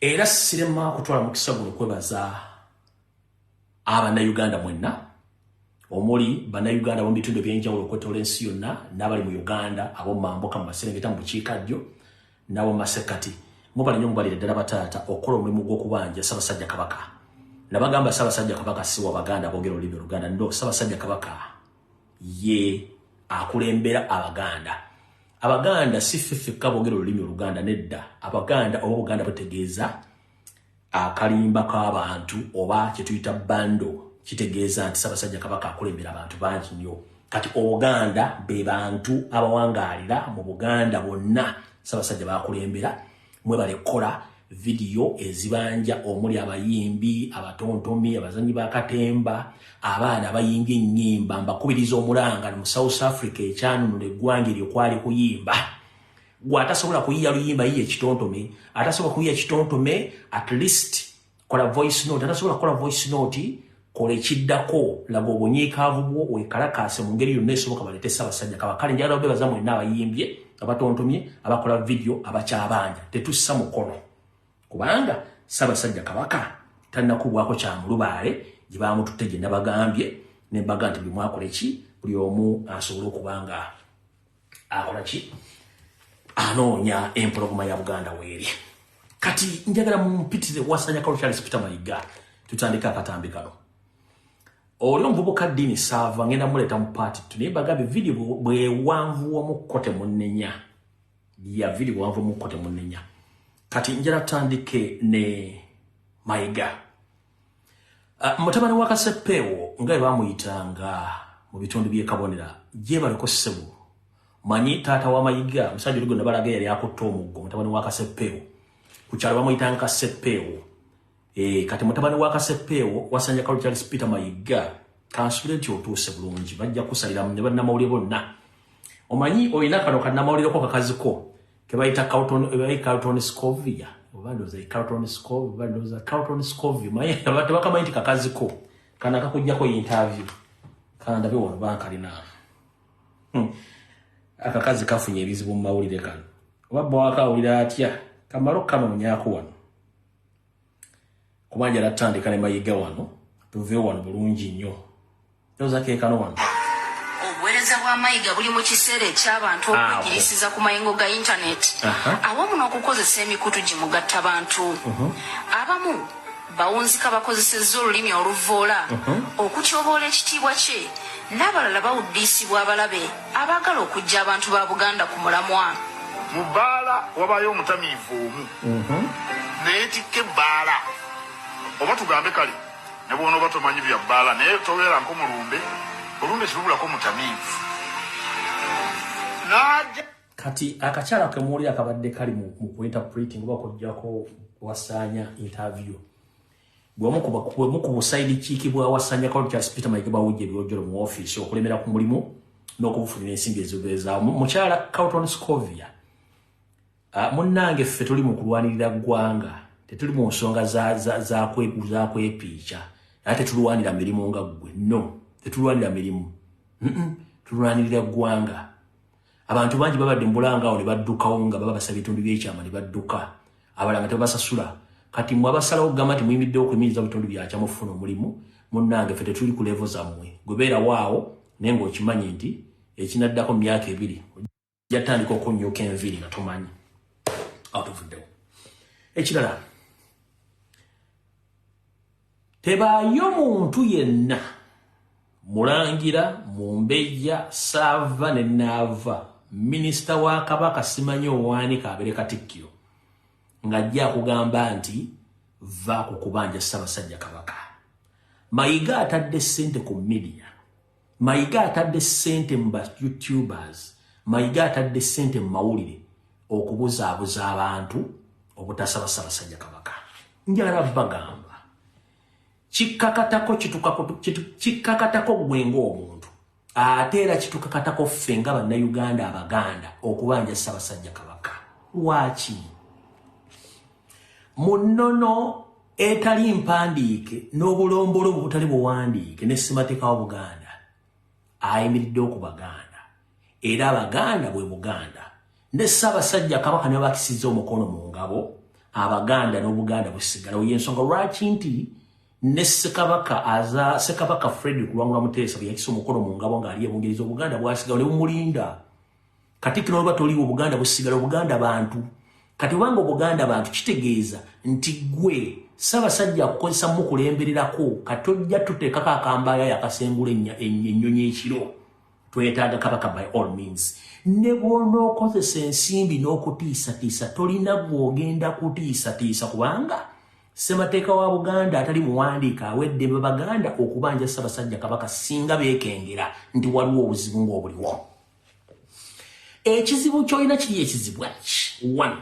Era sirema kutwala mukisa guno kwebaza Uganda mwenna omuli Uganda mu bitundu by'enjawulo okwetola ensi yonna n'abali mu Uganda abo mamboka mu Maserengeta mu bukiikaddyo n'abo Masekati mubali nnyo mubalire ddala bataata okukola omulimu gw'okubanja Ssaabasajja Kabaka. Nabagamba Ssaabasajja Kabaka si wa Baganda boogera olulimi Oluganda, ndo Ssaabasajja Kabaka ye akulembera Abaganda. Abaganda si ffeffekka boogera olulimi Oluganda, nedda. Abaganda oba Buganda butegeeza akalimba k'abantu oba kye tuyita bando, kitegeeza nti Ssaabasajja Kabaka akulembera abantu bangi nnyo. Kati Obuganda be bantu abawangaalira mu Buganda bonna Ssaabasajja bakulembera. Mwebale kola video ezibanja omuli abayimbi, abatontomi, abazanyi ba katemba, abaana abayimbye ennyimba, mbakubiriza omulanga mu South Africa ekyanunula eggwanga eryo kwali kuyimba. Gwe atasobola kuyiya luyimba yiye ekitontome, atasobola kuyiya ekitontome, at least kola voice note, atasobola kola voice note, kola ekiddako, laga obunyiikaavu bwo weekalakaase mu ngeri yonna esoboka balete Ssaabasajja Kabaka. Kale njagala obeebaza mwenna abayimbye, abatontomye, abakola video, abakyabanja, tetussa mukono. Kubanga Ssaabasajja Kabaka tannakubwako kya mulubaale gye baamututte gye nabagambye ne mbaga nti buli mwakola ki, buli omu asobole okubanga akola ki, anoonya empologoma ya Buganda weeri. Kati njagala mumpitire Wasanya Carol Charles Peter Mayiga tutandika akatambi kano. Oli omuvubuka Dini Saava ngenda muleta mu party naye mbagambe video bwewanvuwa mu kote munnenya. Ya video bwewanvuwa mu kote munnenya. Kati njala tandike ne Mayiga. Mutabani wa Kaseppeewo nga bamuyitanga mu bitundu by'e Kabonera gye baliko ssebo. Manyi taata wa Mayiga musajja oligo nabalaga yali akutte omuggo mutabani wa Kaseppeewo. Ku kyalo bamuyitanga Kaseppeewo. Kati mutabani wa Kaseppeewo Wasanya Carol Charles Peter Mayiga kansubire nti otuuse bulungi bajja kusalira ne bannamawulire bonna. Omanyi oyina kano kannamawulire ko kakaziko ke bayita Carlton Scovia obandoza Carlton Scovia maye abantu bakamanyi nti kakaziko kana kakujjako interview kana ndabe wano bankalina akakazi kafunye ebizibu mu mawulire kano wabba wakawulira atya kamalo kama munyako wano kubanja natandika ne Mayiga wano tuve wano bulungi nnyo toza ke kano wano obuweereza bwa Mayiga buli mu kiseera eky'abantu okugirisiza ku mayengo ga internet awamu n'okukozesa emikutu gimugatta bantu abamu bawunzika bakozesezza olulimi oluvoola okutyoboola ekitiibwa kye n'abalala bawuddiisibwa abalabe abaagala okujja abantu ba Buganda ku mulamwa. Mu bbaala wabayo omutamiivu omu neyetikka ebbaala oba tugambe kale ne bw'onooba tomanyi bya bbaala naye tobeera nk'omulumbe olumbe kirubulako mutamiivu n'ajja. Kati akakyala kemuwulira akabadde kali mu kuinterpreting oba okuggyako Wasanya interview bw'omu ku busaidi kiiki bwa Wasanya Carol Charles Peter Mayiga bawujja ebyojjolo mu ofiisi okulemera ku mulimu n'okubufunira ensimbi ezibeezaawo. Mukyala Carlton Scovia munnange ffe tuli mu kulwanirira ggwanga, tetuli mu nsonga za kwepiica ate tetulwanira mirimu nga ggwe. No, tetulwanira mirimu, tulwanirira ggwanga. Abantu bangi babadde mbulangaawo ne baddukawo nga baba basaba ebitundu by'ekyama ne badduka, abalala nga tebasasula. Kati mmwe abasalawo okugamba nti muyimiddeo okuyimiriza bitundu byakya mufuna omulimu, munnange ffe tetuli ku levo zammwe. Gwebeera waawo naye ng'okimanyi nti ekinaddako mu myaka 2 ojja tandika okunyuka enviiri nga tomanyi atuvuddewo. Ekirala, tebaayo muntu yenna Mulangira, Mumbejja, Saava ne Naava, minisita wa Kabaka simanyi owanika abeere Katikkiro ng'ajja kugamba nti va ku kubanja Ssaabasajja Kabaka. Mayiga atadde ssente ku media, Mayiga atadde ssente mu ba YouTubers, Mayiga atadde ssente mu mawulire okubuzaabuza abantu obutasaba Ssaabasajja Kabaka. Njagala bagamba kikakatako gwe ng'omuntu ate era kitukakatako ffe nga bannayuganda Abaganda okubanja Ssaabasajja Kabaka. Lwaki? Mu nnono etali mpandiike n'obulombolo obutali buwandiike ne ssemateeka wa Buganda ayimiridde ku Baganda era Abaganda bwe Buganda ne Ssaabasajja Kabaka ne bakisizza omukono mu ngabo Abaganda n'Obuganda busigala yensonga lwaki nti ne Ssekabaka Fred Kulwangula Muteesa bwe yakisa omukono mu ngabo ng'ali ebungiriza Obuganda bwasigala ne bumulinda. Katikkiro bwe batoliwo Obuganda busigala Obuganda bantu. Kati wanga Obuganda bantu kitegeeza nti gwe Ssaabasajja akukozesa mu kulembererako katojja tuteekako akambaaya yakasengula ennyonyi ekiro. Twetaaga Kabaka by all means. Ne bw'onookozesa ensimbi n'okutiisatiisa tolina gw'ogenda kutiisatiisa kubanga Ssemateeka wa Buganda atali muwandiika awedde Baganda okubanja Ssaabasajja Kabaka singa beekengera nti waliwo obuzibu ng'obuliwo. Ekizibu ky'olina kiri ekizibu eki. 1.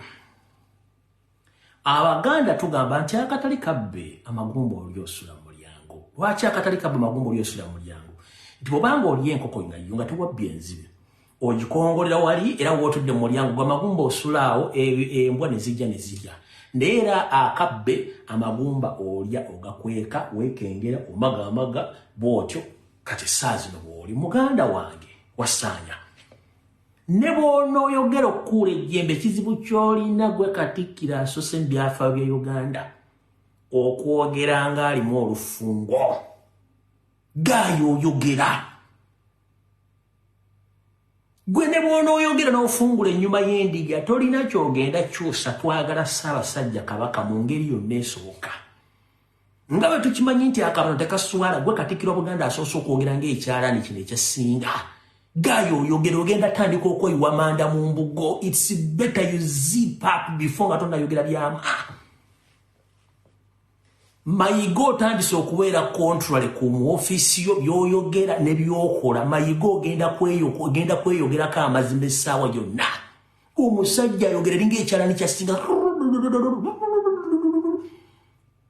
Abaganda tugamba nti akatali kabbe amagumba oli osula mu mulyango. Lwaki akatali kabbe amagumba oli osula mu mulyango? Nti bw'obanga oli enkoko nga tewabbye enzibe ogikongolera wali era w'otudde mu mulyango gw'amagumba osulaawo embwa ne zijja ne zirya. Naye era akabbe amagumba olya ogakweka weekengera omagamaga bw'otyo kati saa zino bw'oli muganda wange wasaanya. Ne bw'onooyogera okukuula ejjembe ekizibu ky'olina gwe Katikkiro asose mu byafaayo bya Uganda okwogera ng'alimu olufungo. Gaayoyogera. Gwe ne bw'onooyogera n'ofungula ennyuma y'endiga tolina ky'ogenda kyusa twagala Ssaabasajja Kabaka mu ngeri yonna esoboka. Nga bwe tukimanyi nti akabono tekaswala gwe Katikkiro wa Buganda asoose okwogera ng'ekyalaani kino ekyasinga. Gaayoyogera ogenda tandika okweyiwa manda mu mbugo. It's better you zip up before nga tonnayogera byama. Mayiga otandise okubeera contrary ku mu office yo byoyogera ne byokola. Mayiga ogenda kweyogerako amazima essaawa yonna. Omusajja ayogera ng'ekyalaani kyasinga.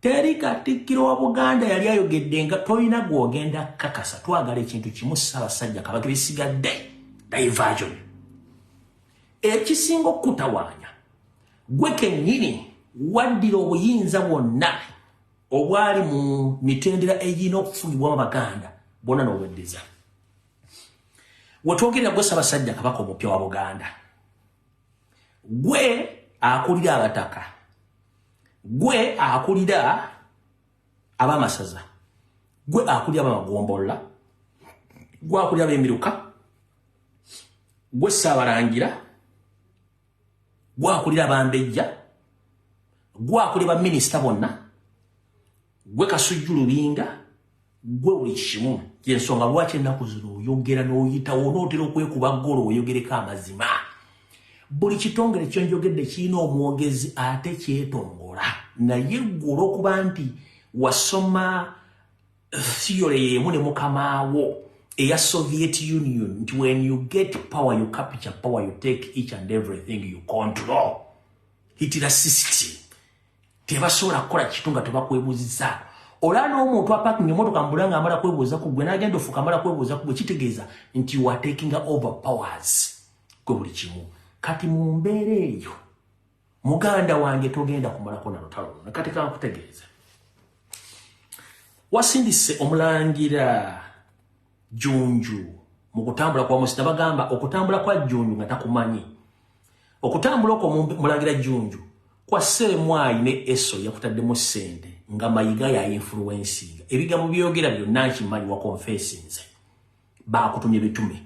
Teri Katikkiro wa Buganda yali ayogedde nga tolina gw'ogenda kakasa. Twagala ekintu kimu Ssaabasajja Kabaka bisigadde diversion. Ekisinga okutawaanya gwe kennyini waddira obuyinza bwonna obwali mu mitendera egirina okufugibwamu Abaganda bwonna n'obweddeza. Wetwogerera gwe Ssaabasajja Kabaka omupya wa Buganda, gwe akulira abataka, gwe akulira abamasaza, gwe akulira abamagombola, gwe akulira ab'emiruka, gwe Ssaabalangira, gwe akulira abambejja, gwe akulira baminisita bonna, gwe Kasujju Lubinga, gwe buli kimu. Y'ensonga lwaki ennaku zino oyogera n'oyitawo n'otera okwekuba ggolo oyogereko amazima. Buli kitongole ky'onjogedde kirina omwogezi ate kyetongola. Naye ggwe olw'okuba nti wasoma theory y'emu ne mukamaawo eya Soviet Union nti when you get power you capture power, you take each and everything you control. Hitler system. Tebasobola kukola kitu nga tebakwebuuziza. Olaba n'omuntu apakinga emmotoka mu bulanga amala kwebuuza ku gwe n'agenda ofuuka amala kwebuuza ku gwe kitegeeza nti you are taking over powers. Gwe buli kimu. Kati mu mbeera eyo muganda wange togenda kumalako na lutalo luno. Kati kankutegeeza. Wasindise Omulangira Jjunju mu kutambula kwa Musina bagamba okutambula kwa Jjunju nga takumanyi. Okutambula okwo Mulangira Jjunju kwa Ssemwaayi ne Eso yakutaddemu ssente nga Mayiga ya influencing. Ebigambo byogera byonna nkimanyi wa confessinze. Baakutumye bitume.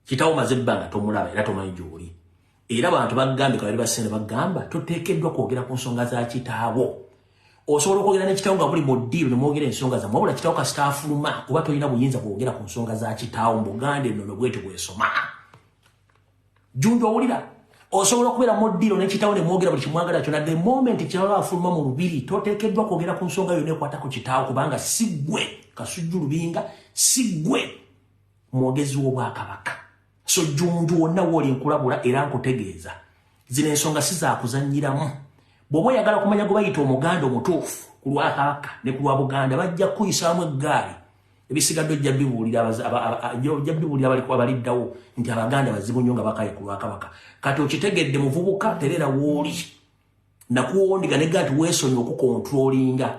Kitaawo maze ebbanga tomulaba era tomanyi gy'oli. Era abantu bagambye kabali basente bagamba toteekeddwa kwogera ku nsonga za kitaawo. Osobola okwogera ne kitaawo nga buli mu ddiiro ne mwogera ensonga zammwe wabula kitaawo kasita afuluma kuba tolina buyinza kwogera ku nsonga za kitaawo mu Buganda enno bwetyo bwesoma. Jjunju owulira? Osobola okubeera mu ddiiro ne kitaawo ne mwogera buli kimwagala kyonna. The moment kitaawo afuluma mu lubiri toteekeddwa kwogera ku nsonga yonna ekwata ku kitaawo kubanga si ggwe Kasujju Lubinga, si ggwe mwogezi w'Obwakabaka. So Jjunju wonna w'oli nkulabula era nkutegeeza. Zino ensonga si zaakuzannyiramu. Bw'oba oyagala kumanya gwe bayita Omuganda omutuufu ku lw'Akabaka ne ku lwa Buganda bajja kuyisaamu eggaali. Ebisigadde ojja bibuulira abaliddawo nti Abaganda bazibu nnyo nga bakaye ku lw'Akabaka. Kati okitegedde muvubuka terera w'oli. Nakuwondiga ne gati weesonyiwa okukontrolinga.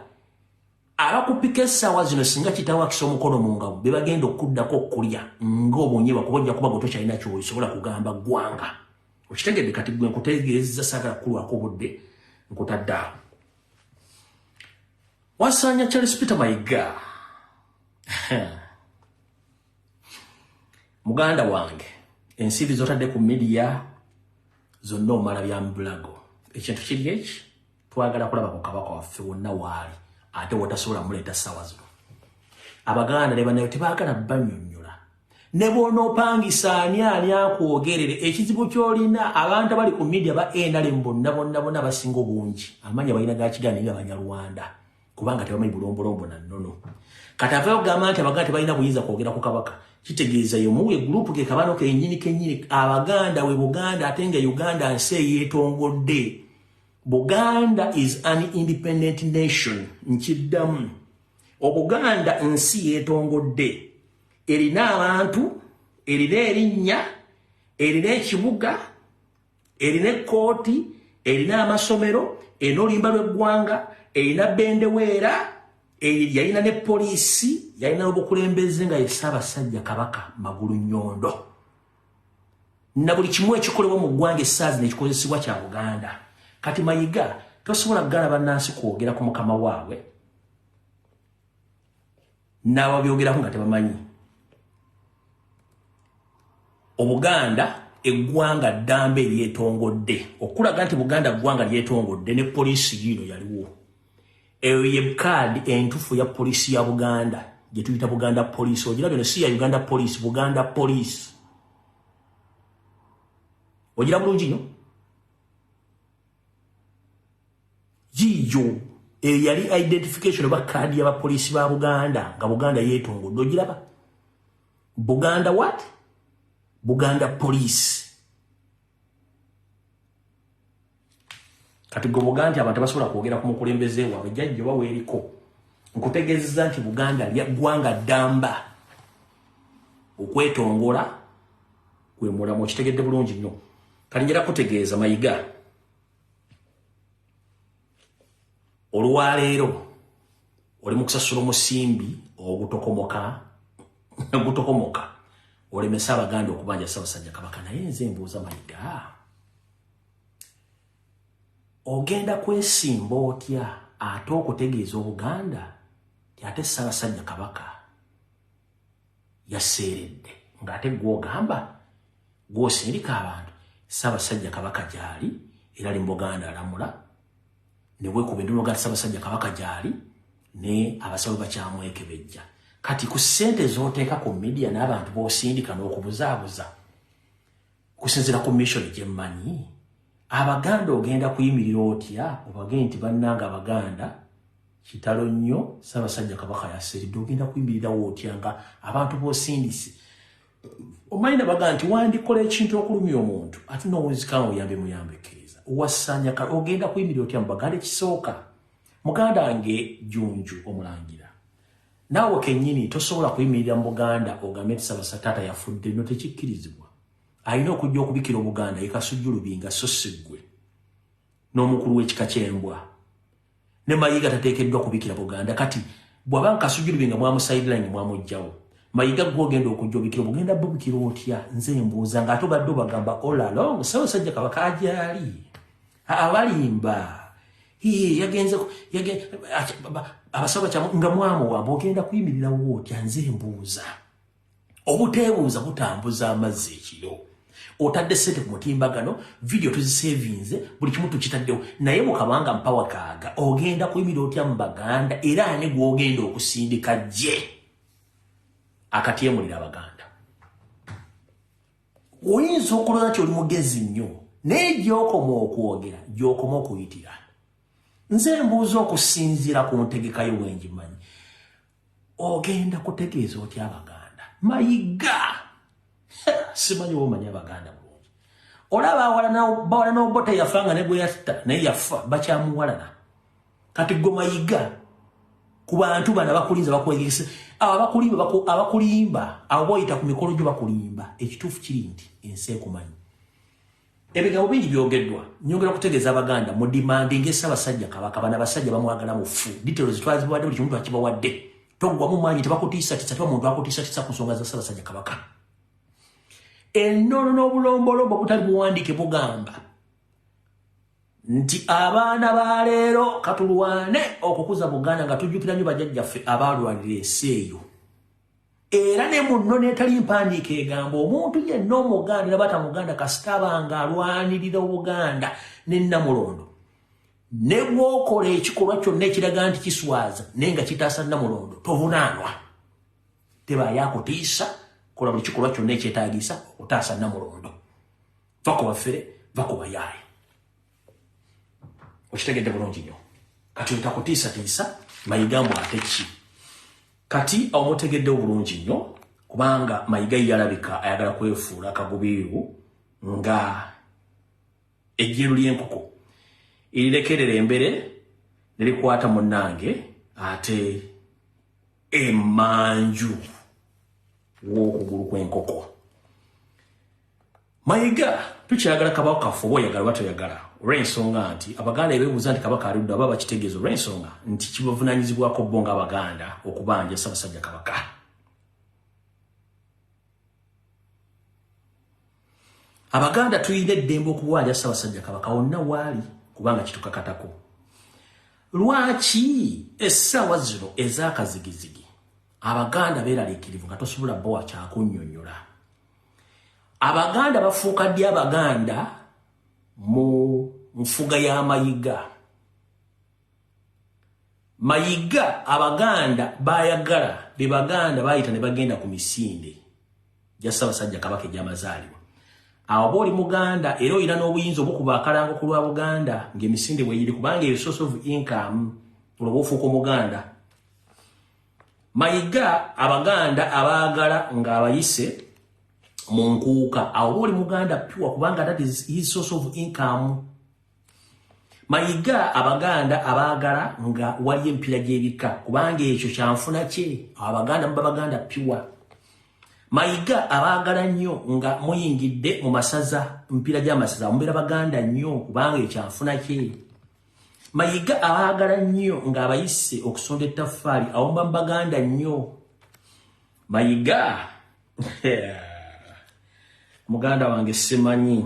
Abakupika essaawa zino singa kitaawo akisa omukono mu ngabo be bagenda okuddako okulya ng'obunyiba kuba ojja kuba gwe tokyalina ky'osobola kugamba ggwanga. Okitegedde kati gwe nkutegeeza saagala kukulwako budde. nkutadda Wasanya Charles Peter Mayiga muganda wange ensibi zotadde ku media zonna omala bya mbulago ekintu kiri eki twagala kulaba ku kabaka waffe wonna waali ate wotasobola muleeta ssaawa zino abaganda ne banayo tebaagala banyonnyola ne bw'onoopangisa ani akwogerere ekizibu ky'olina abantu abali ku media ba NRM bonna basinga obungi amanya balina gakiganda nga Banyarwanda kubanga tebamanyi bulombolombo na nnono kati avayo gamba nti abaganda tebalina buyinza kwogera ku kabaka kitegeeza yomuwe group ke kabano kenyini abaganda we Buganda ate nga Uganda nsi yeetongodde Buganda is an independent nation nkiddamu Obuganda nsi yeetongodde erina abantu erina erinnya erina ekibuga erina ekkooti erina amasomero erina olimba lw'eggwanga erina bendeweera yalina ne poliisi yalina obukulembeze nga ye Ssaabasajja Kabaka Magulu Nnyondo na buli kimu ekikolebwa mu ggwanga essaazi nekikozesebwa kya Buganda kati Mayiga tosobola kugala bannansi kwogera ku mukama waabwe n'ababyogerako nga tebamanyi Obuganda eggwanga ddamba eryetongodde okulaga nti Buganda ggwanga lyetongodde ne poliisi yino yaliwo eyo ye kaadi entufu ya poliisi ya Buganda gye tuyita Buganda Police ogirabye no si ya Uganda Police Buganda Police ogira bulungi nnyo jijo yali identification oba kaadi y'abapoliisi ba Buganda nga Buganda yeetongodde ogiraba Buganda what? Buganda Police kati go Buganda abantu basobola kwogera ku mukulembeze waabwe jjajja baweeriko nkutegeezeza nti Buganda lya ggwanga ddamba okwetongola kwe mulamu kitegedde bulungi nnyo kati njera kutegeeza Mayiga olwaleero oli mu kusasula omusimbi ogutokomoka olemesa Abaganda okubanja Ssaabasajja Kabaka naye nze mbuuza Mayiga ogenda kwesimba otya ate okutegeeza Obuganda ti ate Ssaabasajja Kabaka yaseeredde ng'ate gw'ogamba gw'osindika abantu Ssaabasajja Kabaka gyali era ali mu Buganda alamula ne weekuba endulu ga Ssaabasajja Kabaka gyali ne abasawo bakyamwekebejja kati ku ssente z'oteeka ku media n'abantu b'osindika n'okubuzaabuza kusinziira ku mission gye mmanyi Abaganda ogenda kuyimirira otya obagenda nti bannanga Abaganda kitalo nnyo Ssaabasajja Kabaka yaseeredde ogenda kuyimirirawo otya nga abantu b'osindise omanyi nabaga nti wandikola ekintu okulumya omuntu ate n'owunzikanga oyambe muyambekkiriza Wasanya ogenda kuyimirira otya mu Baganda ekisooka muganda wange Jjunju Omulangira naawe kennyini tosobola kuyimirira mu Buganda ogambe nti Ssaabasajja taata yafudde no tekikkirizibwa alina okujja okubikira Obuganda ye Kasujju Lubinga so si ggwe n'omukulu w'ekika ky'embwa ne Mayiga tateekeddwa kubikira Buganda kati bw'aba Kasujju Lubinga mwamusideline mwamuggyawo Mayiga gw'ogenda okujja obikira bugenda bubikira otya nze mbuuza ng'ate obadde obagamba all along Ssaabasajja Kabaka agyali abalimba yagenze abasawo bakyamu nga mwamuwamba ogenda kuyimirirawo otya nze mbuuza obuteebuuza butambuza amazzi ekiro otadde ssente ku mutimbagano video tuzisevinze buli kimu tukitaddewo naye bukabanga mpawa kaaga ogenda kuyimirira otya mu Baganda era ani gw'ogenda okusindika gye akatyemulira Abaganda oyinza okulooza nti oli mugezi nnyo naye gy'okoma okwogera gy'okoma okuyitira nze mbuuza okusinziira ku ntegekayo bwengimanyi ogenda kutegeeza otya Abaganda Mayiga simanyi womanyi Abaganda bulungi olaba bawala n'obota yafanga ne gwe yatta naye yafa bakyamuwalana kati gwe Mayiga ku bantu bana bakulinza bakwegese abakulimba abo boyita ku mikolo gyo bakulimba ekituufu kiri nti ensi ekumanyi ebigambo bingi byogeddwa nyongera kutegeeza Abaganda mu demanding Ssaabasajja Kabaka bana basajja bamwagala mu fu details twazibawadde buli kimuntu akibawadde toggwamu maanyi tebakutiisa tisa muntu akutiisa tisa ku nsonga za Ssaabasajja Kabaka ennono n'obulombolombo butali buwandiike bugamba nti abaana ba leero katulwane okukuza Buganda nga tujjukira nnyo bajjajjaffe abaalwanira ensi eyo. Era ne munno neetali mpandiika egamba omuntu yenna Omuganda era batamuganda kasita abanga alwanirira Obuganda ne Namulondo. Ne bw'okola ekikolwa kyonna ekiraga nti kiswaza naye nga kitaasa Namulondo tovunaanwa. Tebaayo akutiisa, kola buli kikolwa kyonna ekyetaagisa okutaasa Namulondo. Va ku baffere, va ku bayaaye. Okitegedde bulungi nnyo. Kati otakutiisatiisa Mayiga ate ki? Kati omutegedde bulungi nnyo kubanga Mayiga yalabika ayagala kwefuula akagubiiru nga ejjiru ly'enkoko erirekerera embere nerikwata munnange ate emanju w'okugulu kw'enkoko. Mayiga tukyagala Kabaka kaffe oba oyagala oba toyagala olw'ensonga nti Abaganda beebuuza nti Kabaka aludde aba bakitegeeza olw'ensonga nti kibavunaanyizibwako bo ng'Abaganda okubanja Ssaabasajja Kabaka. Abaganda tuyina eddembe okubanja Ssaabasajja Kabaka wonna waali kubanga kitukakatako. Lwaki essaawa zino ez'akazigizigi Abaganda beeraliikirivu nga tosobola bowa kyakunnyonnyola? Abaganda bafuuka ddi Abaganda mu nfuga ya Mayiga? Mayiga Abaganda bayagala be Baganda bayita ne bagenda ku misinde gya Ssaabasajja Kabaka egy'amazaalibwa. Awo bw'oli Muganda era oyina n'obuyinza obukuba akalango ku lwa Buganda ng'emisinde bwe yiri kubanga eyo source of income olwo ofuuka Omuganda. Mayiga Abaganda abaagala ng'abayise mu nkuuka awo bw'oli Muganda pure kubanga that is his source of income. Mayiga Abaganda abaagala nga wali empira gy'ebika kubanga ekyo kyanfuna kye. Abaganda muba Baganda pure. Mayiga abaagala nnyo nga muyingidde mu masaza mpira gy'amasaza mubeera Baganda nnyo kubanga ekyanfuna kye. Mayiga abaagala nnyo ng'abayise okusonda ettaffaali awo muba Baganda nnyo. Mayiga Muganda wange simanyi.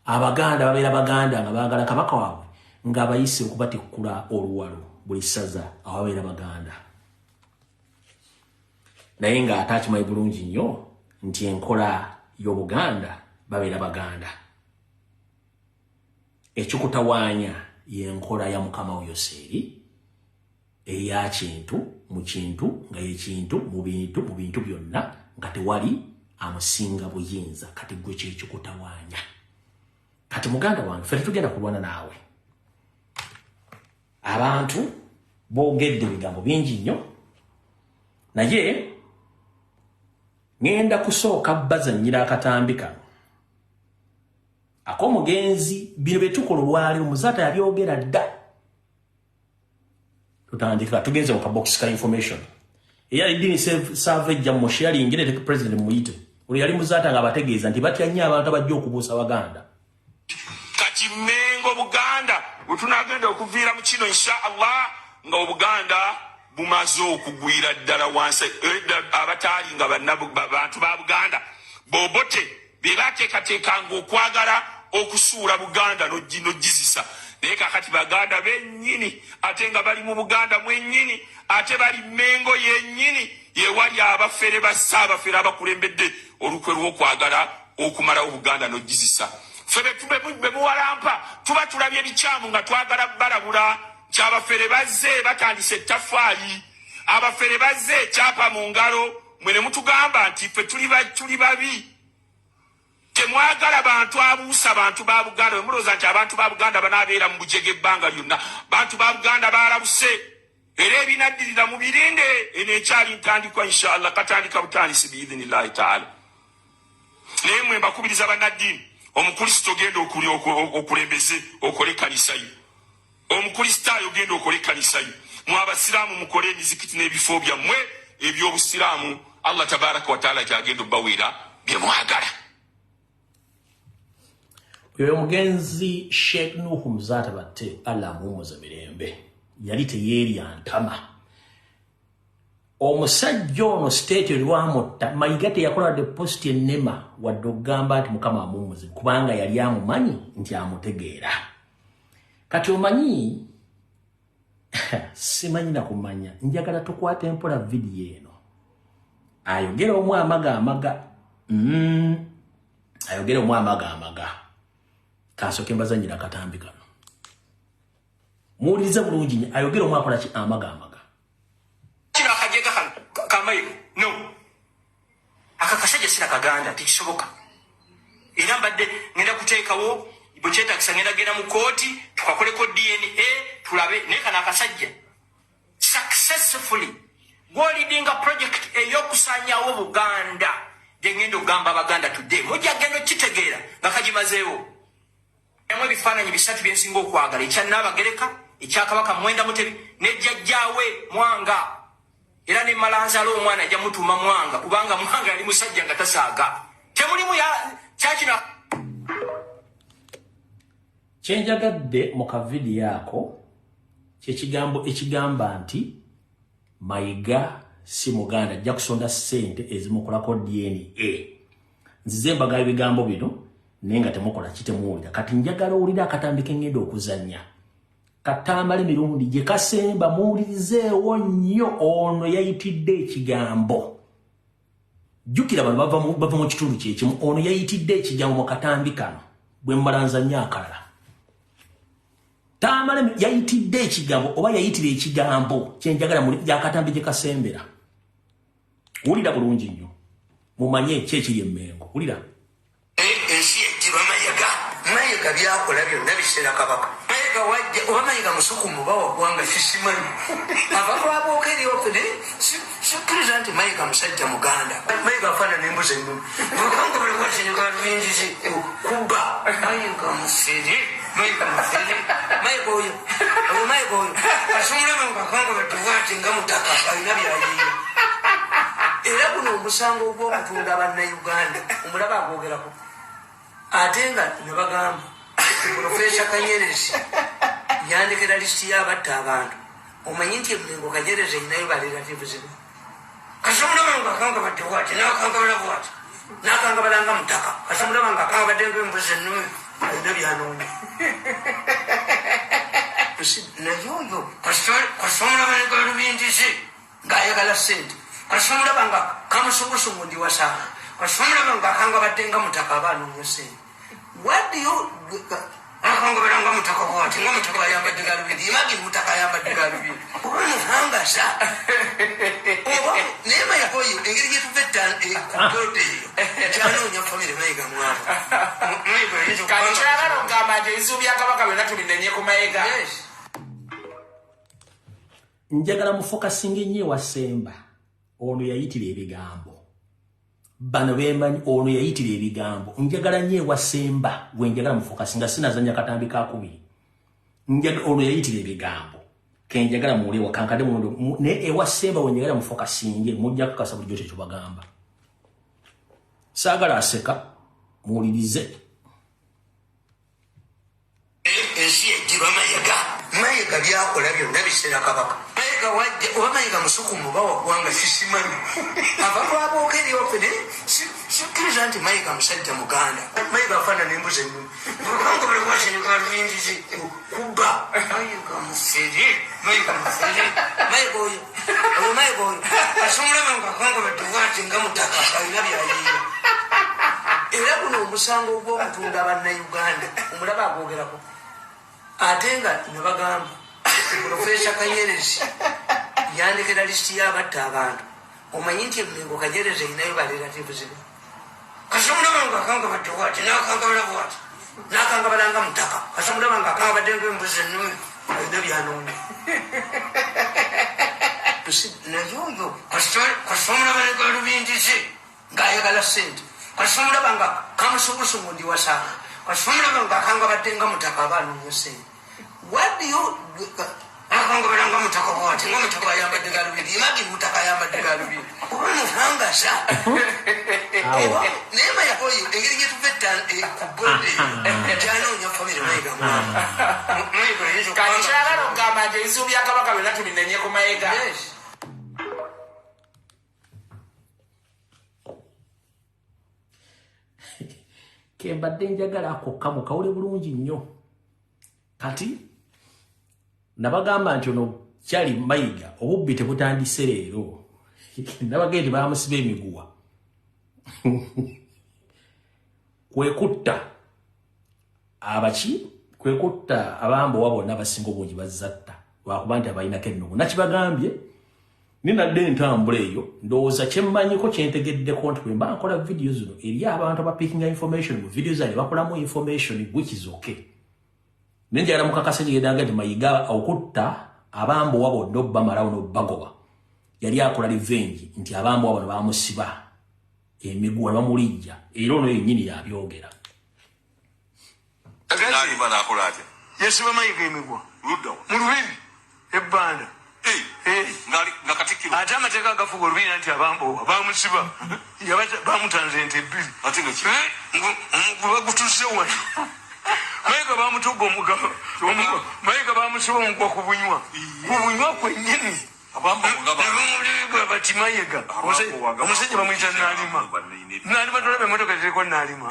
Abaganda babeera Baganda nga baagala Kabaka waabwe ng'abayise okubatikkula oluwalo buli ssaza ababeera Baganda. Naye ng'ate akimanyi bulungi nnyo nti enkola y'Obuganda babeera Baganda. Ekikutawaanya y'enkola ya Mukama we Yoseeri eya kintu mu kintu nga y'ekintu mu bintu byonna nga tewali amusinga buyinza. Kati gwe kyekikutawaanya. Kati Muganda wange ffe tetugenda kulwana naawe. Abantu boogedde ebigambo bingi nnyo naye ngenda kusooka bazannyira akatambi kano ak'omugenzi bino bye tukola olwaleero Muzaata yabyogera dda. Tutandika tugenze mu kabox ka information eyali dini survey jammo sharing ne president muyite oli yali Muzaata nga bategeeza nti batya nnyo abantu abajja okubuusa Baganda. Kati Mengo Buganda utunagenda okuviira mu kino inshallah nga Obuganda bumaze okugwira ddala wansi abataali nga bantu ba Buganda bobote bebateekateekanga okwagala okusuula Buganda n'ogizisa. Naye kakati Baganda bennyini ate nga bali mu Buganda mwennyini ate bali Mengo yennyini yewali abafere ba Ssaabafere abakulembedde olukwe lw'okwagala okumala Obuganda n'ogizisa. Febe tube muwalampa tuba tulabye ebikyamu nga twagala balabula kyabafere bazze batandise ettaffaali abafere bazze ekyapa mu ngalo mwene mutugamba nti ffe tuli babi temwagala bantu abuusa bantu ba Buganda. Mulowooza nti abantu ba Buganda banaabeera mu bujege ebbanga lyonna. Bantu ba Buganda baalabuse era ebinaddirira mu birinde eneekyali ntandikwa inshallah katandika butandisi biidhinillahi taala. Naye mwe mbakubiriza bannaddiini Omukristito genda okulembeze okole kanisa yo. Omukristaayo genda okole kanisa yo. Mu Abasiraamu mukole emizikiti n'ebifo byammwe eby'Obusiraamu Allah tabaraka wa taala gyagenda obbaweera bye mwagala. Oyo mugenzi Sheikh Nuhu Muzaata batte Allah amuwummuzza mirembe yali teyeerya ntama. omusajja ono state lwamotta Mayiga teyakola deposit ennema wadde okugamba nti mukama amumuzibu kubanga yali amumanyi nti amutegeera. Kati omanyi simanyi na kumanya njagala tukwate mpola video eno ayogera omwa amaga ayogera omwa amaga kasoke mbazanyira katambi kano muliza bulungi ayogera omwa akola ki amaga kino akajega kamayigo no akakasajja sina kaganda tikisoboka era mbadde ngenda kuteekawo bwekyetagisa ngenda genda mu kooti tukakoleko DNA tulabe naye kana akasajja successfully gwolidinga project eyokusanyawo Buganda gengendo gamba Baganda today mujja gendo kitegeera nga kagimazeewo emwe ebifaananyi bisatu byensinga okwagala ekya Nnabagereka ekyakabaka Mwenda Mutebi ne jjajjaawe Mwanga era ne Malanzalo omwana ajja mutuma Mwanga kubanga Mwanga yali musajja nga tasaaga temulimu ya kyakina kyenjagadde mu kavidiyo yako kyekigambo ekigamba nti Mayiga si Muganda ajja kusonda ssente ezimukolako DNA. Nzize mbaga ebigambo bino naye nga temukola kitemuwulira. Kati njagala owulira akatambi ke ngenda okuzannya katamale mirundi gye kasemba muwulirizeewo nnyo ono yayitidde ekigambo. Jjukira bano bava mu kitundu kyekimu ono yayitidde ekigambo mu katambi kano bwe mbalanzanya akalala. Tamale yayitidde ekigambo oba yayitira ekigambo kyenjagala muri yakatambi gye kasembera. Wulira bulungi nnyo mumanye kyekiri emmengo. Wulira ensi ejjirwa Mayiga byakola byonna biseera kabaka Mayiga wajja oba Mayiga musukumu bawa gwanga sisimanyi abantu abookeri okene sikkiriza nti Mayiga musajja Muganda Mayiga afaanana embuzi ennume muganga buli kwasenyuka bingizi kuba Mayiga musiri Mayiga oyo asumulema ngakanga batuwaati nga mutaka alina byayiyo era guno omusango ogw'okutunda Bannayuganda omulaba agwogerako ate nga ne bagamba Profesa Kanyerezi yandikira lisiti y'abatta abantu omanyi nti Emengo Kanyerezi erinayo balerative zino kasumulema ngakanga batuwaati nakangabala bwati nakangabalanga mutaka kasumulema ngakanga baddenga embuzi ennume alina byanoonya nayoyo kasumulaba ne galubindisi ng'ayagala ssente kasumulaba nga kamusungusungu ndi wasanga kasumulaba nga akanga baddenga mutaka abanoonya ssente waddiyo akangabalanga mutaka bwati nga mutaka ayambadde galubindi imagine mutaka ayambadde galubindi oba muhangasa oba naye Mayiga oyo engeri gyetuva kupote eyo kyanoonya famire Mayiga mwaba kakyagala okugamba nti ebizibu bya Kabaka byonna tubimenye ku Mayiga. njagala mufokasinga nnyo ewasemba ono yayitira ebigambo bano bembanyi ono yayitira ebigambo njagala nnyo ewasemba wenjagala mufokasinga sinazanya katambi kakubiri ono yayitira ebigambo kenjagala mulewa kankade mundo ne ewasemba wenjagala mufokasinge mujja kukasa bulijjo kyo bagamba saagala aseka muwulirize ensi ejjirwa Mayiga byakola byonna biseera kabaka Mayiga wajja oba Mayiga musukumu bawa gwanga sisimanyi abantu abookeri okene sikkiriza nti Mayiga musajja Muganda Mayiga afaanana embuzi ennume muganga buli kwasenyuka bingizi kuba Mayiga musiri Mayiga oyo asumulema ngakanga batuwaati nga mutaka alina byayiyo era guno omusango ogw'okutunda Bannayuganda omulaba agwogerako ate nga ne bagamba Profesa Kanyerezi yandikira lisiti y'abatta abantu omanyi nti Emengo Kanyerezi erinayo balerative zino kasumulaba ngakanga batuwaati nakangabala bwati nakangabalanga mutaka kasumulaba ngakanga baddenga embuzi ennume alina byanoonya nayoyo kasumulaba ne galubindisi ng'ayagala ssente kasumulaba nga kamusungusungu ndi wasanga kasumulaba ngakanga baddenga mutaka abanoonya ssente waddiyo akangabalanga mutaka bwati nga mutaka ayambadde galubindi imagine mutaka ayambadde galubindi oba muhangasa oba naye Mayiga oyo engeri gyetuva kupote eyo kyanoonya famire Mayiga mwaba kakyagala okugamba nti ebizibu bya Kabaka byonna tubimenye ku Mayiga. kembadde njagala akokka mu kawule bulungi nnyo kati nabagamba nti ono Charlie Mayiga obubbi tebutandise leero nabagenda bamusiba emiguwa kwekutta abachi kwekutta abambo wabona basingo bungi bazatta lwakuba nti abalinako ennugu nakibagambye ninadde ntambula eyo ndowooza kyemmanyiko kyentegeddeko nti bwe mba nkola video zino eri abantu abapikinga information mu video zange bakolamu information which is okay nenjagala mukakasa gyedanga nti Mayiga okutta abambo wabona obbamalawo n'obbagoba yali akola revenge nti abambo wabona bamusiba emiguwa bamulijja era ono yennyini yabyogera nali bana akola atya yesiba Mayiga emiguwa mu lubiri ebbanda nga Katikkiro ate amateeka agafuga olubiri nti abambo bamusiba bamutanze ente ebbiri bagutuze wano Mayiga bamutugga omugabo Mayiga bamusiba omuguwa ku bunywa kwennyini bati Mayiga omusajja bamuyita Nalima tolabe emmotoka ziriko Nalima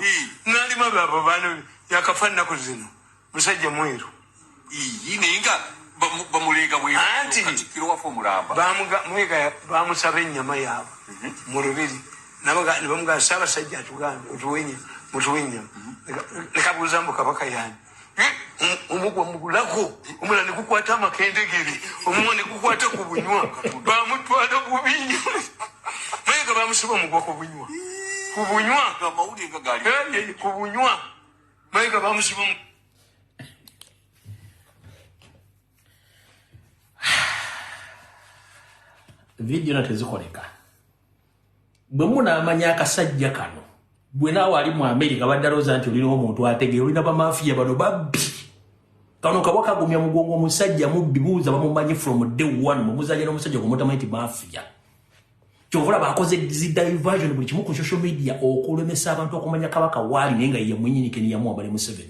baabo baana yakafa nnaku zino musajja mweru naye nga bamulega anti Katikkiro wafa omulamba Mayiga bamusaba ennyama yaabwe mu lubiri ne bamugamba Ssaabasajja atugambe mutuwenye nekabuuza mbu kabaka yani omugwa mugulako omula ne gukwata amakendegere omumwa ne gukwata ku bunywa bamutwala ku binywa Mayiga bamusiba omugwa ku bunywa Mayiga bamusiba video natezikoleka bwe munaamanya akasajja kano bwe naawe ali mu America baddalooza nti olina omuntu ategeera olina bamafiya bano babbi kano kabaka gumya mugongo omusajja mubbi buuza bamumanyi from day one mumuzanya n'omusajja gumutamanyi nti mafiya kyovula bakoze diversion buli kimu ku social media okulemesa abantu okumanya kabaka waali naye nga ye mwenyinike niyamuwa bali mu 7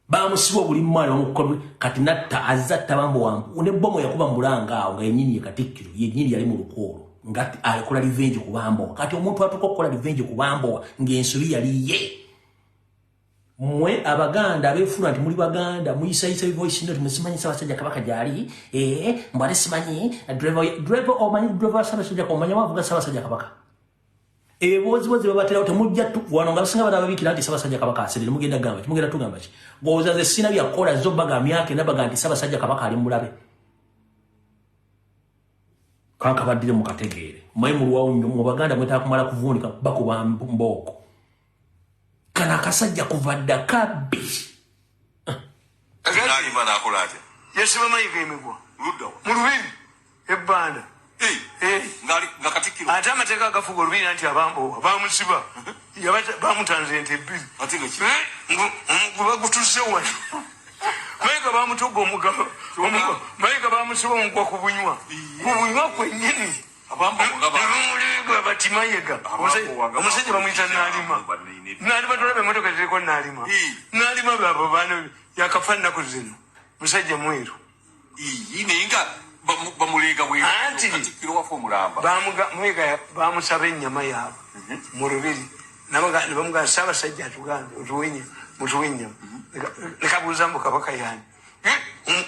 bamusiba buli mwana omukono kati natta azatta bambo wangu ne bomo yakuba mulanga awo nga yenyini Katikkiro yenyini yali mu lukolo ngati akola revenge ku bambo kati omuntu atukokola revenge ku bambo ng'ensobi yali ye mwe abaganda abefuna nti muli baganda muyisayisa voice note musimanyi Ssaabasajja kabaka gyali mbwale simanyi driver omanyi driver Ssaabasajja omanyi wavuga Ssaabasajja kabaka bozibozi babaterawo temujja wano nga basinga bana babikira nti Ssaabasajja kabaka aserere mugenda gamba kimugenda tugamba ki ngowooza ze sina byakola zo baga myake nabaga nti Ssaabasajja kabaka ali mulabe kanka badire mu kategeere mwe mulwawo nnyo mu baganda mwetaka kumala kuvuunika bakuba mboko kana akasajja kuva Dakabi nali bana akola atya yesiba Mayiga emiguwa mu lubiri ebbanda nga Katikkiro ate amateeka agafuga olubiri nti abambo bamusiba bamutanze ente ebbiri bagutuze wano Mayiga bamutugga omugabo Mayiga bamusiba omuguwa ku bunywa kwennyini bati Mayiga omusajja bamuyita Nalima tolabe emmotoka ziriko Nalima baabo baana yakafa nnaku zino musajja mweru naye nga bamulega anti Katikkiro wafa omulamba Mayiga bamusaba ennyama yaabwe mu lubiri ne bamugamba Ssaabasajja atugambe mutuwenye nekabuuza mbu kabaka yani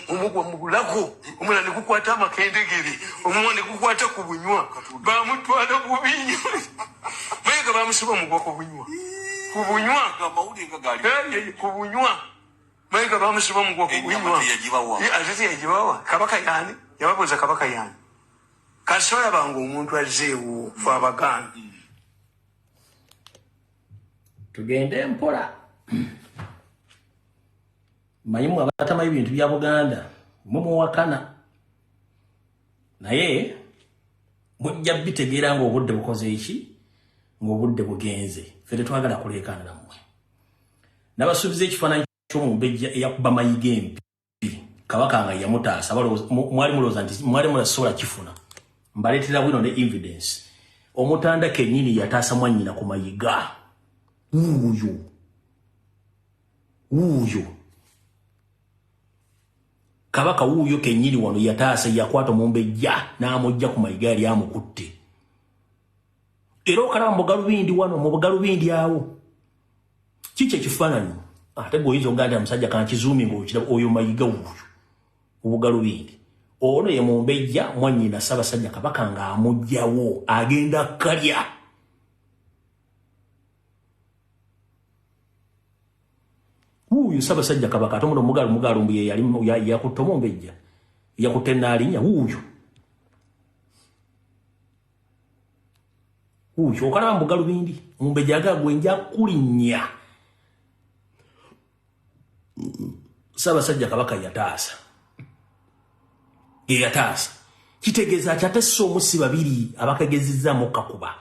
omugwa mugulako omula ne gukwata amakendegere omumwa ne gukwata ku bunywa bamutwala ku binywa Mayiga bamusiba omugwa ku bunywa Mayiga bamusiba omugwa ku bunywa ate yagibawa kabaka yani yababuuza kabaka yani kasobola banga omuntu azzeewo fe abaganda tugende mpola manyimu abatamanyi bintu bya Buganda mumuwakana naye mujja bitegeera ng'obudde bukoze eki ng'obudde bugenze ffe twagala kuleekaana nammwe nabasuubiza ekifaananyi ky'omumbejja eyakuba Mayiga empi kabaka nga yamutaasa mwali mulowooza nti mwali mulasobola kifuna mbaleetera bwino ne evidence omutanda kennyini yataasa mwannyina ku Mayiga wuuyo kabaka wuuyo kennyini wano yataasa yakwata omumbejja n'amujja ku Mayiga yali amukutte Era okalaba mu Galubindi wano mu Galubindi awo. Kiki ekifaananyi? Ate goyizo nganda musajja kan kizumi ng'okira oyo Mayiga ubu Galubindi. Ono ye Mumbejja mwannyina Ssaabasajja Kabaka ng'amugyawo agenda kalya. Uyu Ssaabasajja Kabaka ate muno mugalumbu ye yali yakutte Mumbejja. Yakutte Nnaalinya uyu. Uyu okalaba mu Galubindi Mumbejja agagwe nja kulinnya. Ssaabasajja Kabaka yataasa. Yataasa. Kitegeeza ate so omusi babiri abakagezizzamu kakuba.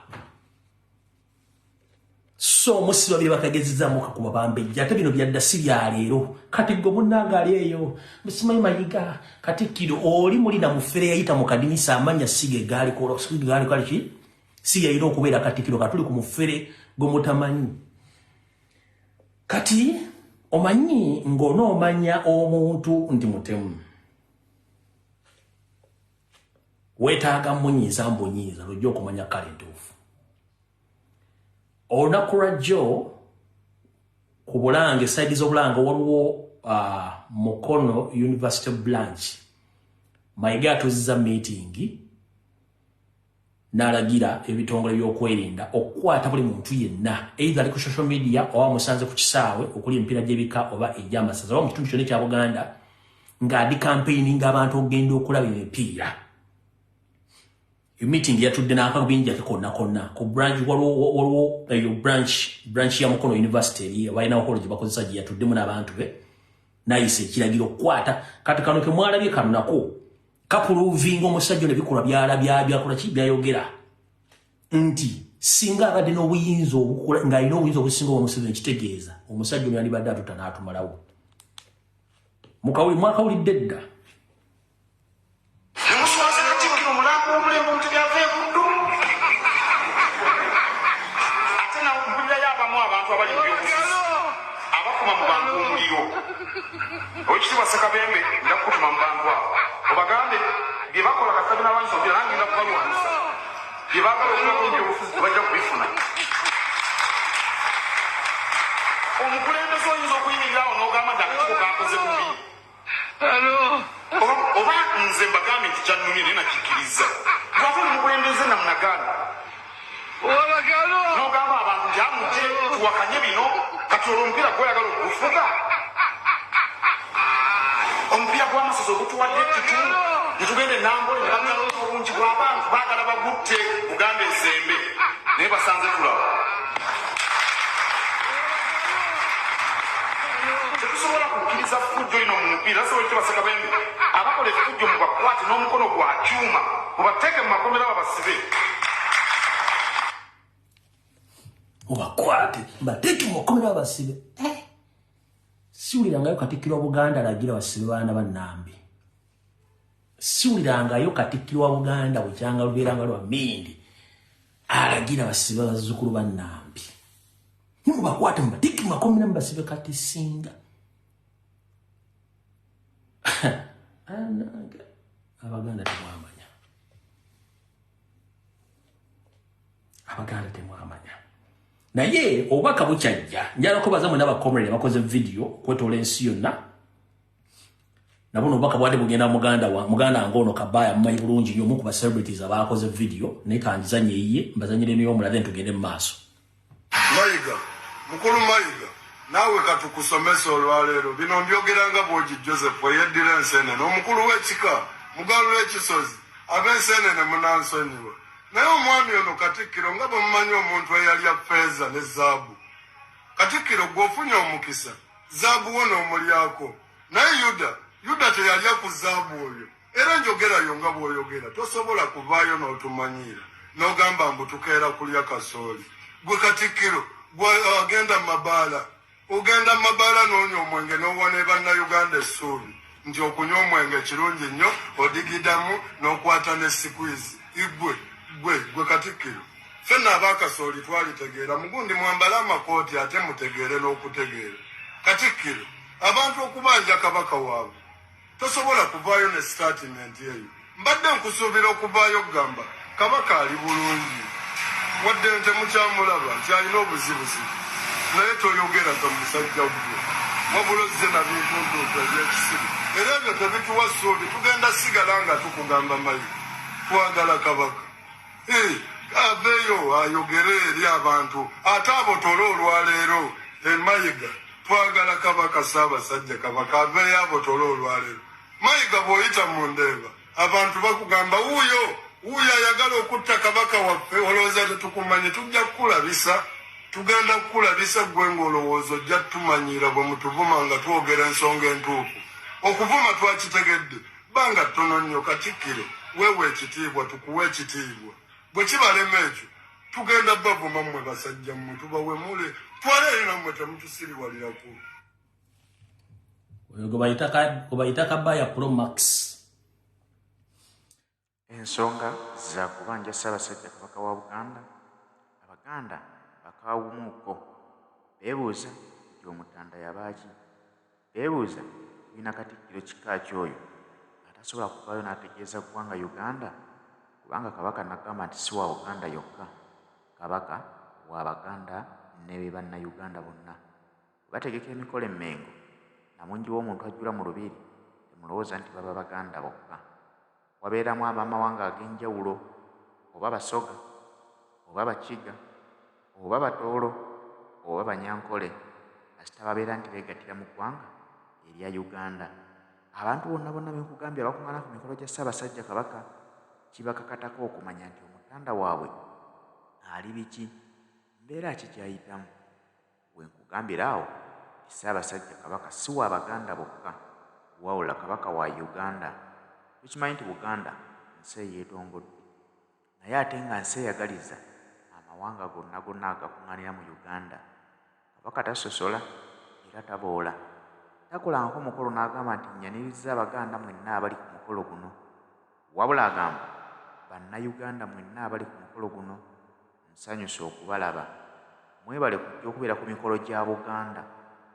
So omusi babiri bakagezizzamu kakuba Bambejja ate bino byadda si bya leero. Kati gwe munnanga ali eyo Musimanyi Mayiga Katikkiro oli mulina mufere yayita mu kadinisa amanya sige gaali kola sige gaali kali ki si yayina okubeera Katikkiro katuli ku mufere gwe mutamanyi. Kati omanyi ng'onoomanya omuntu ndi mutemu. Weetaaga munyiiza mbunyiiza lw'ojja okumanya kale ntuufu. Olunaku lwajjo ku Bulange side z'Obulange waliwo Mukono University Branch. Mayiga atuuzizza meeting n'alagira ebitongole by'okwerinda okukwata buli muntu yenna either ali ku social media oba musanze ku kisaawe okuli emipiira gy'ebika oba egy'amasaza oba mu kitundu kyonna ekya Buganda ng'adi campaigning abantu okugenda okulaba emipiira. Meeting yatudde n'akabinja konna ku branch waliwo eyo branch ya Mukono University eri balina college bakozesa gye yatuddemu n'abantu be nayise ekiragiro okukwata kati kano ke mwalabye kano nako kapuluvinga omusajja ne bikolwa byakola ki byayogera nti singa abadde n'obuyinza obukula ng'alina obuyinza obusinga omusajja ekitegeeza omusajja ono yandibadde atuta n'atumalawo mwakawulidde dda. Okiwa Sekabembe ndakutuma mbangu wao obagambe byebakola kasabina wanso bya nangi ndakubalwanisa byebagala okuba mu ofiisi bajja kubifuna omukulembeze oyinza okuyimirirawo n'ogamba nti akatiko kakoze bubi oba nze mbagambe nti kyannumye naye nakikkiriza gwate omukulembeze namunagana n'ogamba abantu nti amuje tuwakanye bino kati olw'omupiira gweyagala okugufuga omupiira gw'amasaza ogutuwadde tutu nitugende nambole nebagala obulungi bw'abantu baagala bagutte Buganda esembe naye basanze tulaba tetusobola kukkiriza fujjo lino mu mupiira asobola ekyo Bassekabembe abakola efujjo mubakwate n'omukono gwa kyuma mubateeke mu makomera babasibe mubakwate bateeke mu makomera babasibe. Siwulirangayo Katikkiro wa Buganda alagira basibe baana bannambi. Siwulirangayo Katikkiro wa Buganda bukyanga lubeeranga lwa Mindi alagira basibe bazzukulu bannambi. Mubakwate mubateeke mu makomera mubasibe kati singa. Abaganda temwamanya. Abaganda temwamanya. Naye obubaka bukyajja njala kubaza mwe n'abakomrade bakoze video kwetoola ensi yonna nabuno obubaka bwadde bugenda muganda ngono Kabaya mumanyi bulungi nnyo omu ku celebrities abakoze video naye kanzanye yiye mbazanyire niyo omulaze ntugende mu maaso. Mayiga mukulu Mayiga naawe katukusomesa olwaleero bino mbyogeranga bwogi Joseph yeddira enseenene omukulu w'ekika mugalula ekisozi ab'enseenene munansonyiwa. Naye omwami ono Katikkiro nga bamumanyi omuntu eyalya ffeeza ne zaabu. Katikkiro gw'ofunye omukisa zaabu wo n'omulyako. Naye Yuda teyalya ku zaabu oyo. Era njogerayo nga bw'oyogera tosobola kuvaayo n'otumanyiira n'ogamba mbu tukeera kulya kasooli. Gwe Katikkiro gwe agenda mu mabaala. Ogenda mu mabaala n'onywa omwenge n'owona bannayuganda essuubi nti okunywa omwenge kirungi nnyo odigidamu n'okwata ne sikwizi. Gwe Katikkiro ffenna abaakasooli twalitegeera mugundi mwambale amakooti ate mutegeere n'okutegeera. Katikkiro abantu okubanja kabaka waabwe tosobola kuvaayo ne statement eyo. Mbadde nkusuubira okuvaayo kugamba kabaka ali bulungi wadde temukyamulaba nti alina obuzibuzibu naye toyogera ka musajja gwe wabula ozze na bintu ntuutu ebyekisiru era ebyo tebituwa ssuubi tugenda sigala nga tukugamba mayi twagala kabaka aveeyo ayogere eri abantu ate abotole olwaleero Mayiga twagala kabaka Ssaabasajja kabaka aveeyo abotole olwaleero Mayiga bw'oyita mu Ndeeba abantu bakugamba wuuyo ayagala okutta kabaka waffe olowooza tetukumanyi tujja kukulabisa tugenda kukulabisa gwe ng'olowooza ojja tumanyira bwe mutuvuma nga twogera ensonga entuufu okuvuma twakitegedde banga ttono nnyo Katikkiro weewe ekitiibwa tukuwe ekitiibwa bwe kibalema ekyo tugenda bavuma mmwe basajja mmwe tubawe mule twaleeri nammwe temutusiriwalirako gobayita Kabaya Pro Max ensonga za kubanja Ssaabasajja kabaka wa Buganda Abaganda bakawumuuko beebuuza nti Omutanda yabaaki beebuuza tulina Katikkiro kika kyoyo atasobola kuvaayo n'ategeeza ggwanga Uganda kubanga kabaka nagamba nti si wa Buganda yokka kabaka wa Baganda ne be bannayuganda bonna bategeka emikolo emmengo namungi w'omuntu ajjula mu lubiri temulowooza nti baba Baganda bokka wabeeramu abamawanga ag'enjawulo oba Basoga oba Bakiga oba Batoolo oba Banyankole kasita babeera nti beegattira mu ggwanga erya Uganda abantu bonna bonna benkugambye abakuŋŋaana ku mikolo gya Ssaabasajja kabaka kibakakatako okumanya nti Omutanda waabwe ali biki mbeera ki kyayitamu wenkugambira awo Ssaabasajja kabaka si wa Baganda bokka wawula kabaka wa Uganda tukimanyi nti Buganda nsi eyeetongodde naye ate nga nsi eyagaliza amawanga gonna agakuŋŋaanira mu Uganda kabaka tasosola era taboola takolangako mukolo n'agamba nti nyaniriza Abaganda mwenna abali ku mukolo guno wabula agamba bannayuganda mwenna abali ku mukolo guno nsanyusa okubalaba mwebale kujja okubeera ku mikolo gya Buganda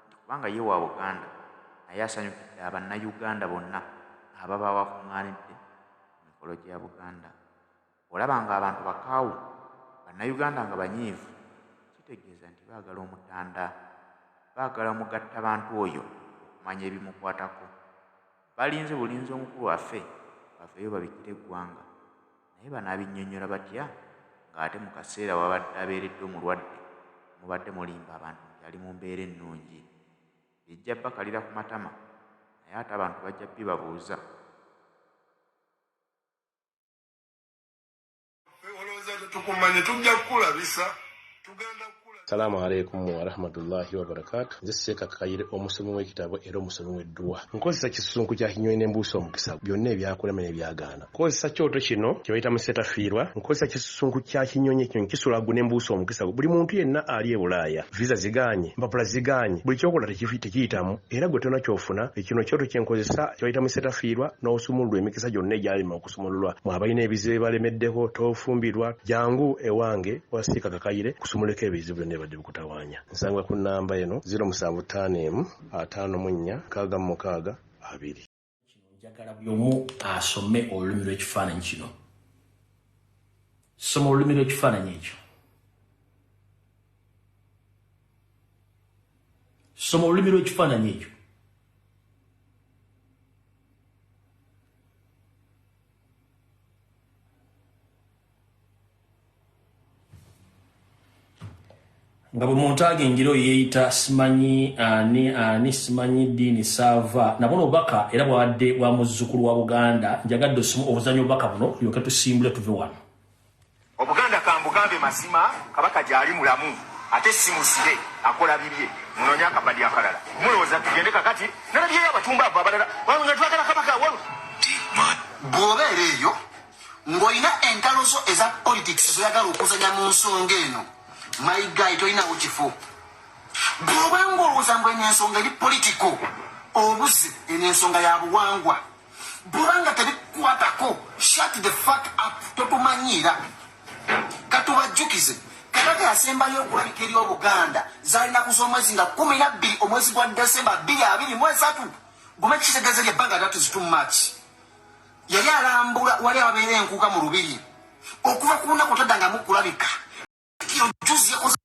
nti kubanga ye wa Buganda naye asanyukidde abannayuganda bonna ababa bakuŋŋaanidde ku mikolo gya Buganda olaba nga abantu bakaawu bannayuganda nga banyiivu kitegeeza nti baagala Omutanda baagala omugatta bantu oyo okumanya ebimukwatako balinze bulinzi omukulu waffe baveeyo babikire eggwanga naye banaabinyonnyola batya ng'ate mu kaseera wabadde abeeredde omulwadde mubadde mulimba abantu nti ali mu mbeera ennungi bijja bakalira ku matama naye ate abantu bajja bibabuuza olowooza tetukumanyi tujja kukulabisa tugenda Salaamu alaikum wa rahmatullahi wa barakatuh. Nze Seeka Kayire omusomi w'ekitabo era omusomi w'edduwa. Nkozesa kisunku kya kinyonyi n'embuusa omukisa byonna ebyakulema n'ebyagaana. Nkozesa kyoto kino kye bayita musetafiirwa. Nkozesa kisunku kya kinyonyi ekinyonyi kisulagu n'embuusa omukisa. Buli muntu yenna ali e Bulaaya visa ziganye mpapula ziganye buli kyokola tekiyitamu era gwe tonna kyofuna ekino kyoto kye nkozesa kye bayita musetafiirwa n'osumululwa emikisa gyonna egyalema okusumululwa mu abalina ebizibu balemeddeko tofumbirwa jangu ewange wa Seeka Kayire kusumuleko ebizibu byonna badde bukutawanya. Nsangwa ku namba eno 0755662. Njagala buli omu asome olulimi lw'ekifaananyi kino. Soma olulimi lw'ekifaananyi ekyo. Soma olulimi lw'ekifaananyi ekyo. nga bwe muntu agengera yeeyita simanyi ani simanyi ddiini saava nabuno obubaka era bwabadde bwa muzzukulu wa Buganda njagadde obuzanyo obubaka buno tulyoke tusimbule tuve wano. Obuganda kambugambe mazima kabaka gyali mulamu ate si musire akola bibye munoonye akabadi akalala mulowooza tugende kakati nalabyeyo abatumba abo abalala nga twagala kabaka wano bw'obeera eyo ng'olina entalo zo eza politics zoyagala okuzanya mu nsonga eno mayiga tolinawo kifo bw'oba ng'olowooza mbu eno ensonga eri politiko obuzi eno ensonga ya buwangwa bw'oba nga tebikukwatako shut the fuck up totumanyiira katubajjukize kabaka yasembayo okulabika eri Obuganda zalina kuza omwezi nga 12 omwezi gwa Desemba 2023 gume kitegeeza lyebbanga 3 zitummaki yali alambula wali ababeera enkuuka mu lubiri okuva ku lunaku todda nga mukulabika Katikiro juzi yakoze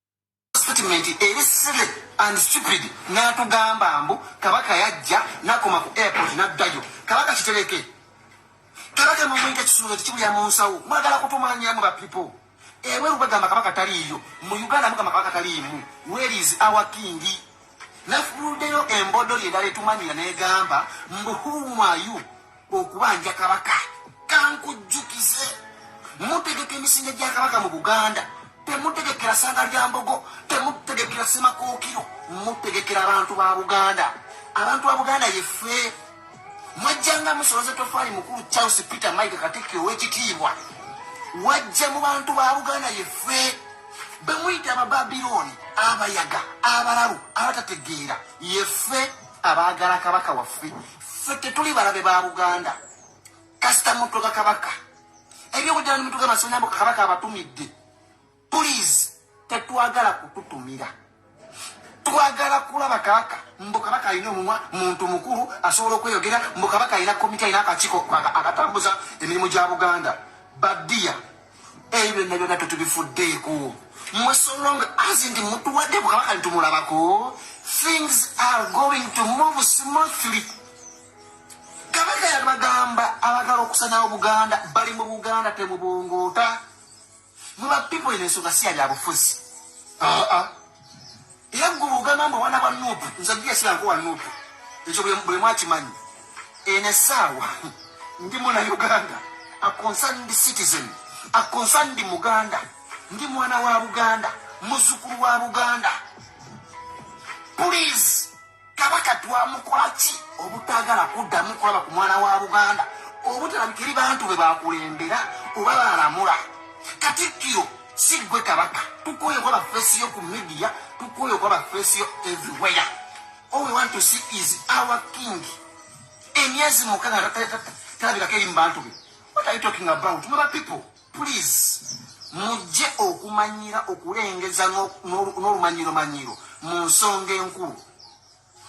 statement erisile and stupid n'atugamba mbu kabaka yajja nakoma ku airport n'addayo kabaka kitereke kabaka mumwinga kisuuzo tekibulya mu nsawo mwagala kutumanyamu ba people ewe rubagamba kabaka taliyo mu Uganda mukama kabaka talimu where is our king nafudeyo embodo lyendala etumanyira negamba mbu who are you okubanja kabaka kankujjukize mutegeka emisinga gya kabaka mu Buganda temutegekera sanga lya mbogo temutegekera semakookiro mutegekera abantu ba Buganda abantu ba Buganda yefe mwajjanga musoloze tofaali mukulu Charles Peter Mike Katikiro w'ekitiibwa wajja mu bantu ba Buganda yefe bemuyita abababiloni abayaga abalalu abatategeera yefe abaagala kabaka waffe ffe tetuli balabe ba Buganda kasita mutoga kabaka ebyokujjana mutoga masonyambo kabaka abatumidde please tetwagala kututumira twagala kulaba kabaka mbu kabaka alina omumwa muntu mukulu asobola okweyogera mbu kabaka alina komiti alina akakiiko akatambuza emirimu gya Buganda badia ebyo byonna tetubifuddeeko mwe so long as ndi mutuwadde kabaka ntumulabako things are going to move smoothly kabaka yabagamba abagala okusanyawo Buganda bali mu Buganda temubongoota muba people ensonga si yali abufuzi era gugamba mbu wana ba Nuupu nze ngiye siranko wa Nuupu ekyo bwe mwakimanyi ene essaawa ndi muna Uganda a concerned citizen a concerned Muganda ndi mwana wa Buganda muzukulu wa Buganda please kabaka twamukolaki obutagala kuddamu kulaba ku mwana wa Buganda obutalabikiri bantu be bakulembera oba balamula Katikiro sigwe kabaka tukoye kwa face yo ku media tukoye kwa face yo everywhere all we want to see is our king emyezi mukanga talabika keri mbantu be what are you talking about my people please mujje okumanyira okulengeza n'olumanyiro manyiro mu nsonga enkulu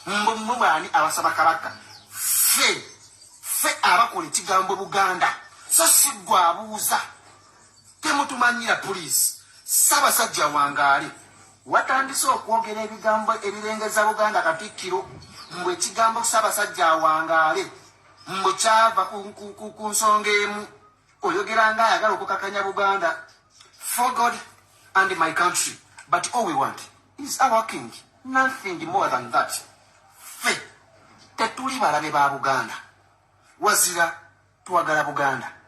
mbumubani abasaba kabaka fe abakola ekigambo Buganda so sigwa abuuza temutumanyira please Ssaabasajja Wangaale watandise okwogera ebigambo ebirengeza Buganda Katikiro mbwe ekigambo Ssaabasajja Wangaale mbwe kyava ku nsonga emu oyogera nga ayagala okukakanya Buganda for God and my country but all we want is our king nothing more than that fe tetuli balabe ba Buganda wazira twagala Buganda